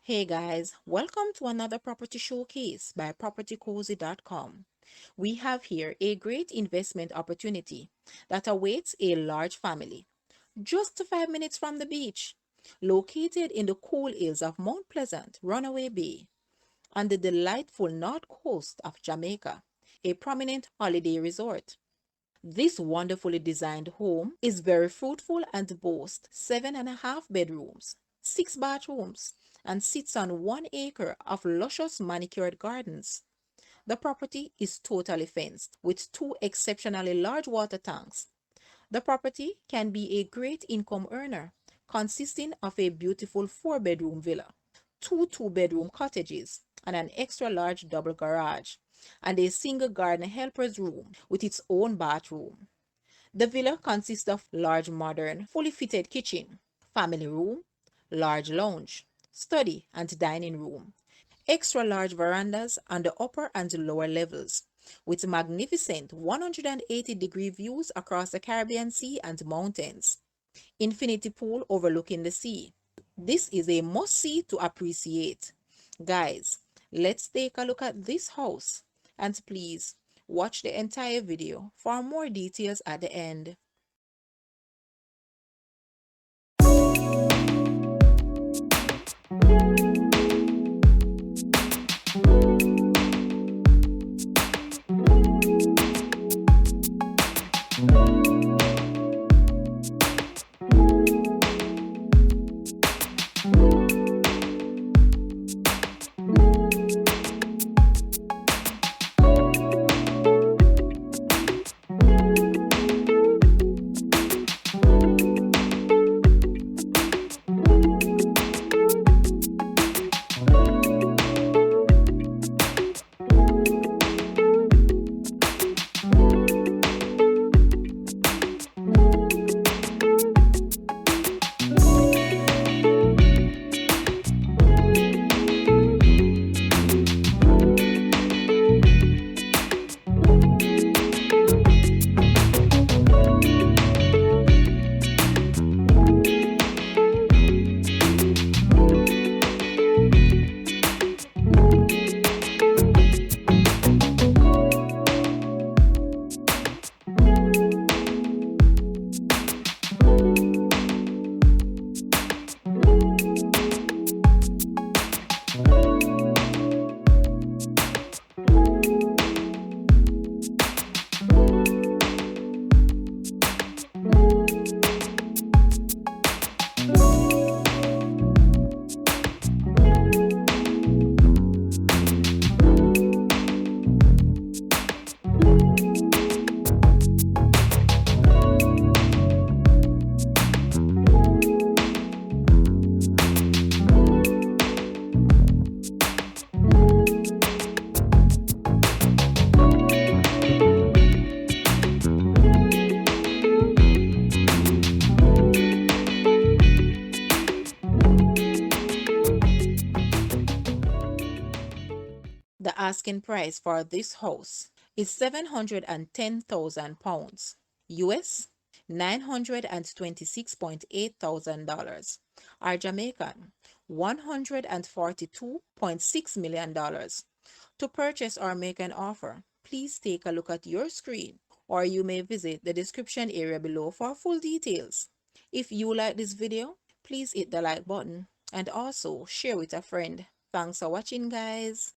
Hey guys, welcome to another property showcase by propertycozy.com. We have here a great investment opportunity that awaits a large family. Just 5 minutes from the beach, located in the cool hills of Mount Pleasant Runaway Bay on the delightful North Coast of Jamaica, a prominent holiday resort. This wonderfully designed home is very fruitful and boasts 7.5 bedrooms, 6 bathrooms, and sits on 1 acre of luscious manicured gardens. The property is totally fenced with two exceptionally large water tanks. The property can be a great income earner, consisting of a beautiful 4 bedroom villa, two 2 bedroom cottages, and an extra large double garage, and a single garden helper's room with its own bathroom. The villa consists of large modern, fully fitted kitchen, family room, large lounge, study and dining room, extra large verandas on the upper and lower levels, with magnificent 180-degree views across the Caribbean Sea and mountains, infinity pool overlooking the sea. This is a must-see to appreciate. Guys, let's take a look at this house, and please watch the entire video for more details at the end. The asking price for this house is £710,000 US, $926,800, or Jamaican $142.6 million. To purchase or make an offer, please take a look at your screen, or you may visit the description area below for full details. If you like this video, please hit the like button and also share with a friend. Thanks for watching, guys.